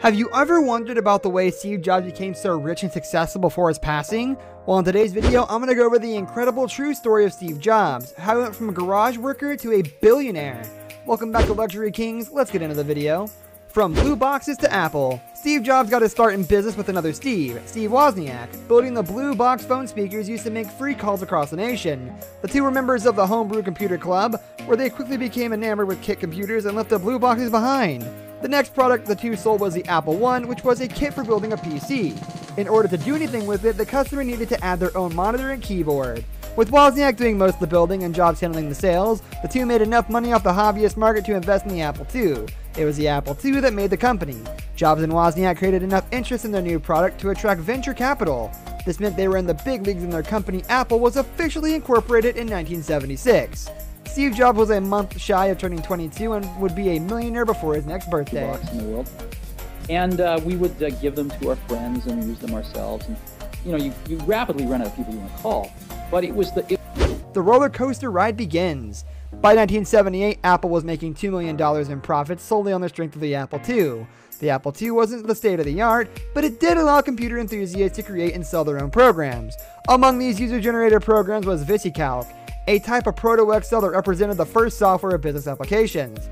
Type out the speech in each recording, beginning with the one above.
Have you ever wondered about the way Steve Jobs became so rich and successful before his passing? Well, in today's video, I'm going to go over the incredible true story of Steve Jobs, how he went from a garage worker to a billionaire. Welcome back to Luxury Kings, let's get into the video. From blue boxes to Apple, Steve Jobs got his start in business with another Steve Wozniak, building the blue box phone speakers used to make free calls across the nation. The two were members of the Homebrew Computer Club, where they quickly became enamored with kit computers and left the blue boxes behind. The next product the two sold was the Apple I, which was a kit for building a PC. In order to do anything with it, the customer needed to add their own monitor and keyboard. With Wozniak doing most of the building and Jobs handling the sales, the two made enough money off the hobbyist market to invest in the Apple II. It was the Apple II that made the company. Jobs and Wozniak created enough interest in their new product to attract venture capital. This meant they were in the big leagues and their company Apple was officially incorporated in 1976. Steve Jobs was a month shy of turning 22 and would be a millionaire before his next birthday. Box in the world. And we would give them to our friends and use them ourselves. And you rapidly run out of people you want to call. But it was the roller coaster ride begins. By 1978, Apple was making $2 million in profits solely on the strength of the Apple II. The Apple II wasn't the state of the art, but it did allow computer enthusiasts to create and sell their own programs. Among these user-generated programs was VisiCalc, a type of proto-Excel that represented the first software of business applications.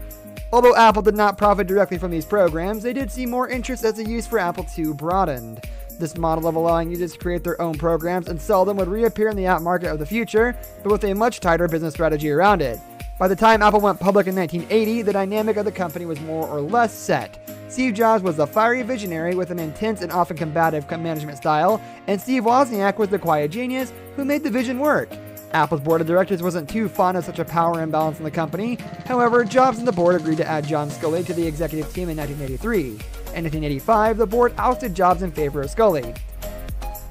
Although Apple did not profit directly from these programs, they did see more interest as the use for Apple II broadened. This model of allowing users to create their own programs and sell them would reappear in the app market of the future, but with a much tighter business strategy around it. By the time Apple went public in 1980, the dynamic of the company was more or less set. Steve Jobs was the fiery visionary with an intense and often combative management style, and Steve Wozniak was the quiet genius who made the vision work. Apple's board of directors wasn't too fond of such a power imbalance in the company. However, Jobs and the board agreed to add John Sculley to the executive team in 1983. In 1985, the board ousted Jobs in favor of Sculley.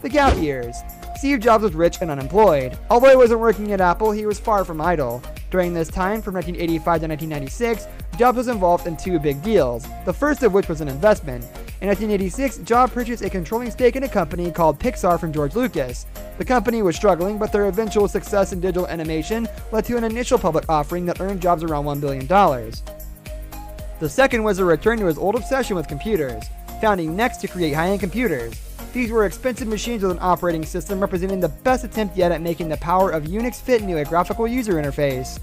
The gap years. Steve Jobs was rich and unemployed. Although he wasn't working at Apple, he was far from idle. During this time, from 1985 to 1996, Jobs was involved in two big deals, the first of which was an investment. In 1986, Jobs purchased a controlling stake in a company called Pixar from George Lucas. The company was struggling, but their eventual success in digital animation led to an initial public offering that earned Jobs around $1 billion. The second was a return to his old obsession with computers, founding Next to create high-end computers. These were expensive machines with an operating system representing the best attempt yet at making the power of Unix fit into a graphical user interface.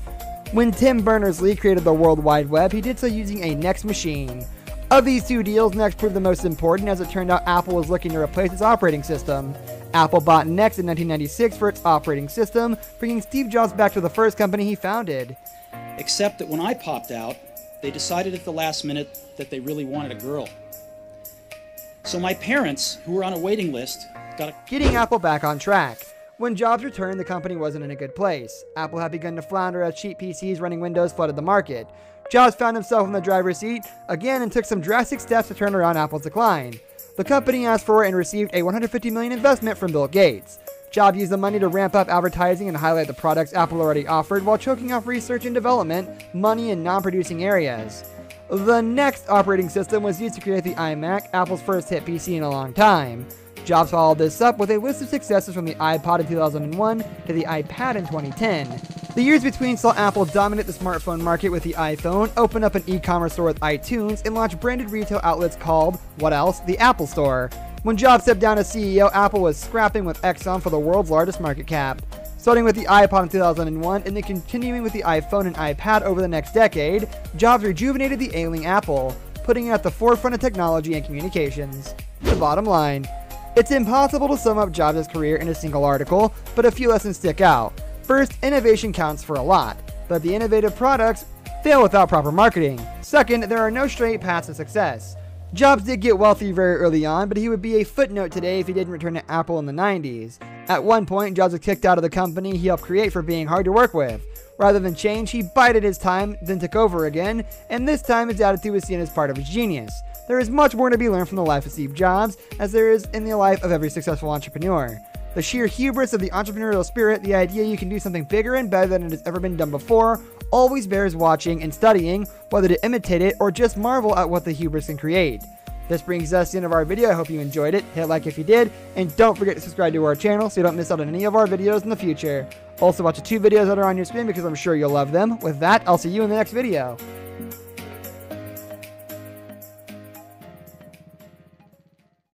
When Tim Berners-Lee created the World Wide Web, he did so using a Next machine. Of these two deals, Next proved the most important, as it turned out Apple was looking to replace its operating system. Apple bought Next in 1996 for its operating system, bringing Steve Jobs back to the first company he founded. Except that when I popped out, they decided at the last minute that they really wanted a girl. So my parents, who were on a waiting list, Getting Apple back on track. When Jobs returned, the company wasn't in a good place. Apple had begun to flounder as cheap PCs running Windows flooded the market. Jobs found himself in the driver's seat again and took some drastic steps to turn around Apple's decline. The company asked for and received a $150 million investment from Bill Gates. Jobs used the money to ramp up advertising and highlight the products Apple already offered while choking off research and development money in non-producing areas. The Next operating system was used to create the iMac, Apple's first hit PC in a long time. Jobs followed this up with a list of successes from the iPod in 2001 to the iPad in 2010. The years between saw Apple dominate the smartphone market with the iPhone, open up an e-commerce store with iTunes, and launch branded retail outlets called, what else, the Apple Store. When Jobs stepped down as CEO, Apple was scrapping with Exxon for the world's largest market cap. Starting with the iPod in 2001 and then continuing with the iPhone and iPad over the next decade, Jobs rejuvenated the ailing Apple, putting it at the forefront of technology and communications. The bottom line. It's impossible to sum up Jobs' career in a single article, but a few lessons stick out. First, innovation counts for a lot, but the innovative products fail without proper marketing. Second, there are no straight paths to success. Jobs did get wealthy very early on, but he would be a footnote today if he didn't return to Apple in the 90s. At one point, Jobs was kicked out of the company he helped create for being hard to work with. Rather than change, he bided his time, then took over again, and this time his attitude was seen as part of his genius. There is much more to be learned from the life of Steve Jobs, as there is in the life of every successful entrepreneur. The sheer hubris of the entrepreneurial spirit, the idea you can do something bigger and better than it has ever been done before, always bears watching and studying, whether to imitate it or just marvel at what the hubris can create. This brings us to the end of our video. I hope you enjoyed it. Hit like if you did, and don't forget to subscribe to our channel so you don't miss out on any of our videos in the future. Also watch the two videos that are on your screen because I'm sure you'll love them. With that, I'll see you in the next video.